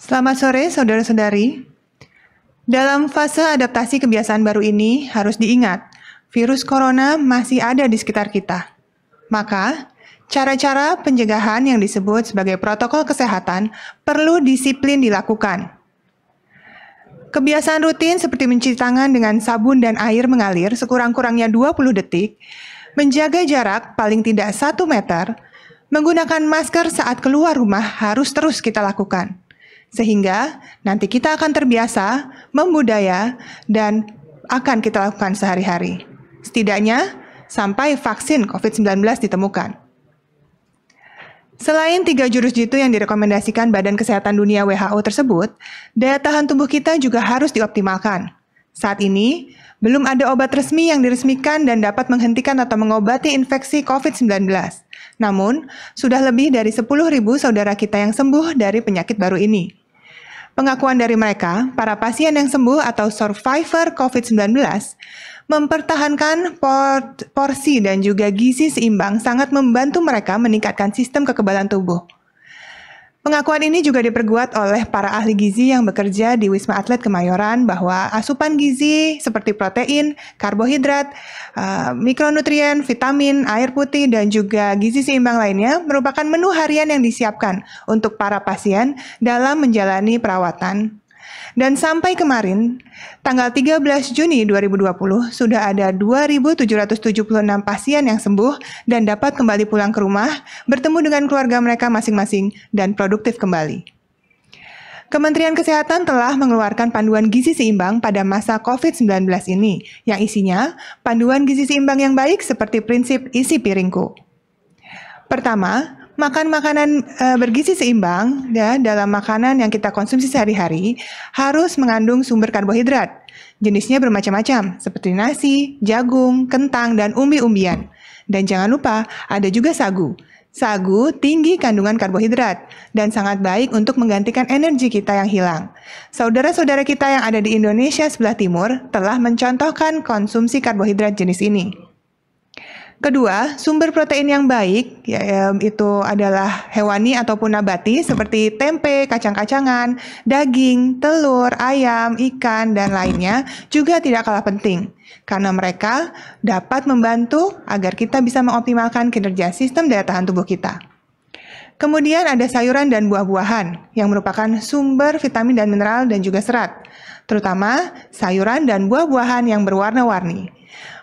Selamat sore, saudara-saudari. Dalam fase adaptasi kebiasaan baru ini, harus diingat, virus corona masih ada di sekitar kita. Maka, cara-cara pencegahan yang disebut sebagai protokol kesehatan perlu disiplin dilakukan. Kebiasaan rutin seperti mencuci tangan dengan sabun dan air mengalir sekurang-kurangnya 20 detik, menjaga jarak paling tidak 1 meter, menggunakan masker saat keluar rumah harus terus kita lakukan. Sehingga nanti kita akan terbiasa, membudaya, dan akan kita lakukan sehari-hari. Setidaknya sampai vaksin COVID-19 ditemukan. Selain 3 jurus jitu yang direkomendasikan Badan Kesehatan Dunia WHO tersebut, daya tahan tubuh kita juga harus dioptimalkan. Saat ini, belum ada obat resmi yang diresmikan dan dapat menghentikan atau mengobati infeksi COVID-19. Namun, sudah lebih dari 10.000 saudara kita yang sembuh dari penyakit baru ini. Pengakuan dari mereka, para pasien yang sembuh atau survivor COVID-19, mempertahankan porsi dan juga gizi seimbang sangat membantu mereka meningkatkan sistem kekebalan tubuh. Pengakuan ini juga diperkuat oleh para ahli gizi yang bekerja di Wisma Atlet Kemayoran bahwa asupan gizi seperti protein, karbohidrat, mikronutrien, vitamin, air putih, dan juga gizi seimbang lainnya merupakan menu harian yang disiapkan untuk para pasien dalam menjalani perawatan. Dan sampai kemarin, tanggal 13 Juni 2020, sudah ada 2.776 pasien yang sembuh dan dapat kembali pulang ke rumah, bertemu dengan keluarga mereka masing-masing, dan produktif kembali. Kementerian Kesehatan telah mengeluarkan panduan gizi seimbang pada masa COVID-19 ini, yang isinya panduan gizi seimbang yang baik seperti prinsip isi piringku. Pertama, makan makanan bergizi seimbang ya, dalam makanan yang kita konsumsi sehari-hari harus mengandung sumber karbohidrat. Jenisnya bermacam-macam, seperti nasi, jagung, kentang, dan umbi-umbian. Dan jangan lupa, ada juga sagu. Sagu tinggi kandungan karbohidrat dan sangat baik untuk menggantikan energi kita yang hilang. Saudara-saudara kita yang ada di Indonesia sebelah timur telah mencontohkan konsumsi karbohidrat jenis ini. Kedua, sumber protein yang baik itu adalah hewani ataupun nabati seperti tempe, kacang-kacangan, daging, telur, ayam, ikan, dan lainnya juga tidak kalah penting karena mereka dapat membantu agar kita bisa mengoptimalkan kinerja sistem daya tahan tubuh kita. Kemudian ada sayuran dan buah-buahan yang merupakan sumber vitamin dan mineral dan juga serat, terutama sayuran dan buah-buahan yang berwarna-warni.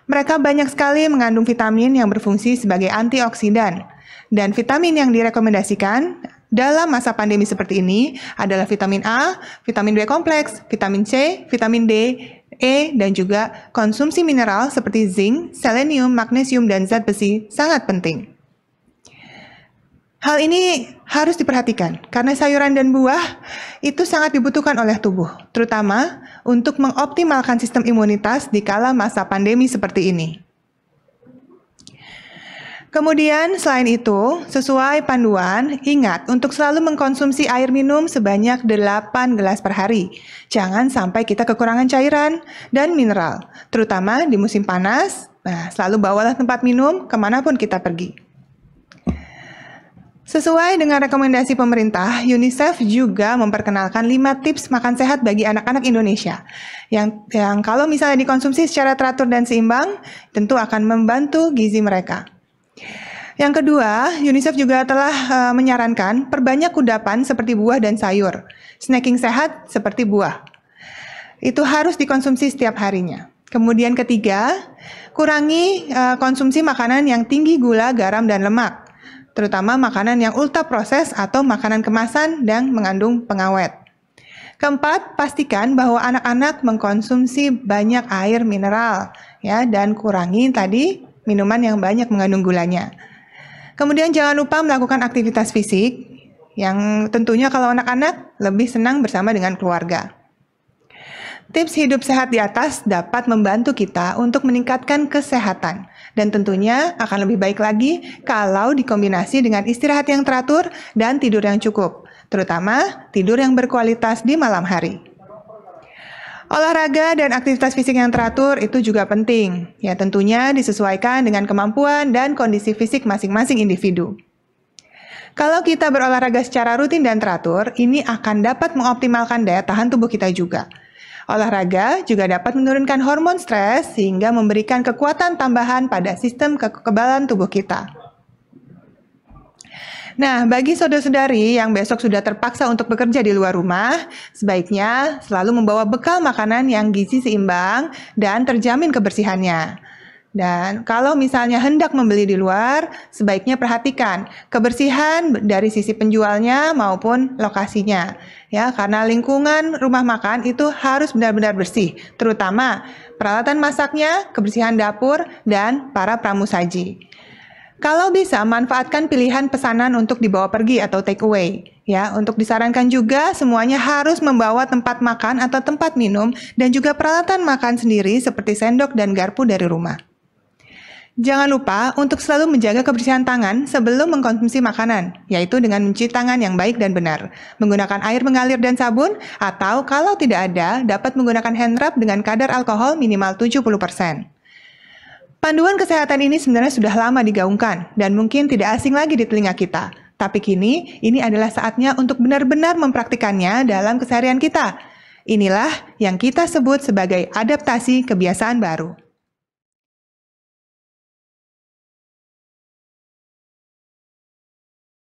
Mereka banyak sekali mengandung vitamin yang berfungsi sebagai antioksidan. Dan vitamin yang direkomendasikan dalam masa pandemi seperti ini adalah vitamin A, vitamin B kompleks, vitamin C, vitamin D, E, dan juga konsumsi mineral seperti zinc, selenium, magnesium, dan zat besi sangat penting. Hal ini harus diperhatikan karena sayuran dan buah itu sangat dibutuhkan oleh tubuh, terutama untuk mengoptimalkan sistem imunitas di kala masa pandemi seperti ini. Kemudian selain itu, sesuai panduan, ingat untuk selalu mengkonsumsi air minum sebanyak 8 gelas per hari. Jangan sampai kita kekurangan cairan dan mineral, terutama di musim panas. Nah, selalu bawalah tempat minum kemanapun kita pergi. Sesuai dengan rekomendasi pemerintah, UNICEF juga memperkenalkan 5 tips makan sehat bagi anak-anak Indonesia yang kalau misalnya dikonsumsi secara teratur dan seimbang, tentu akan membantu gizi mereka. Yang kedua, UNICEF juga telah menyarankan perbanyak kudapan seperti buah dan sayur, snacking sehat seperti buah. Itu harus dikonsumsi setiap harinya. Kemudian ketiga, kurangi konsumsi makanan yang tinggi gula, garam, dan lemak, terutama makanan yang ultra proses atau makanan kemasan dan mengandung pengawet. Keempat, pastikan bahwa anak-anak mengkonsumsi banyak air mineral ya, dan kurangi tadi minuman yang banyak mengandung gulanya. Kemudian jangan lupa melakukan aktivitas fisik yang tentunya kalau anak-anak lebih senang bersama dengan keluarga. Tips hidup sehat di atas dapat membantu kita untuk meningkatkan kesehatan dan tentunya akan lebih baik lagi kalau dikombinasi dengan istirahat yang teratur dan tidur yang cukup, terutama tidur yang berkualitas di malam hari. Olahraga dan aktivitas fisik yang teratur itu juga penting, ya tentunya disesuaikan dengan kemampuan dan kondisi fisik masing-masing individu. Kalau kita berolahraga secara rutin dan teratur, ini akan dapat mengoptimalkan daya tahan tubuh kita juga. Olahraga juga dapat menurunkan hormon stres sehingga memberikan kekuatan tambahan pada sistem kekebalan tubuh kita. Nah, bagi saudara-saudari yang besok sudah terpaksa untuk bekerja di luar rumah, sebaiknya selalu membawa bekal makanan yang gizi seimbang dan terjamin kebersihannya. Dan kalau misalnya hendak membeli di luar, sebaiknya perhatikan kebersihan dari sisi penjualnya maupun lokasinya. Ya, karena lingkungan rumah makan itu harus benar-benar bersih, terutama peralatan masaknya, kebersihan dapur, dan para pramusaji. Kalau bisa, manfaatkan pilihan pesanan untuk dibawa pergi atau take away. Ya, untuk disarankan juga semuanya harus membawa tempat makan atau tempat minum dan juga peralatan makan sendiri seperti sendok dan garpu dari rumah. Jangan lupa untuk selalu menjaga kebersihan tangan sebelum mengkonsumsi makanan, yaitu dengan mencuci tangan yang baik dan benar, menggunakan air mengalir dan sabun, atau kalau tidak ada, dapat menggunakan hand rub dengan kadar alkohol minimal 70%. Panduan kesehatan ini sebenarnya sudah lama digaungkan dan mungkin tidak asing lagi di telinga kita. Tapi kini, ini adalah saatnya untuk benar-benar mempraktikannya dalam keseharian kita. Inilah yang kita sebut sebagai adaptasi kebiasaan baru.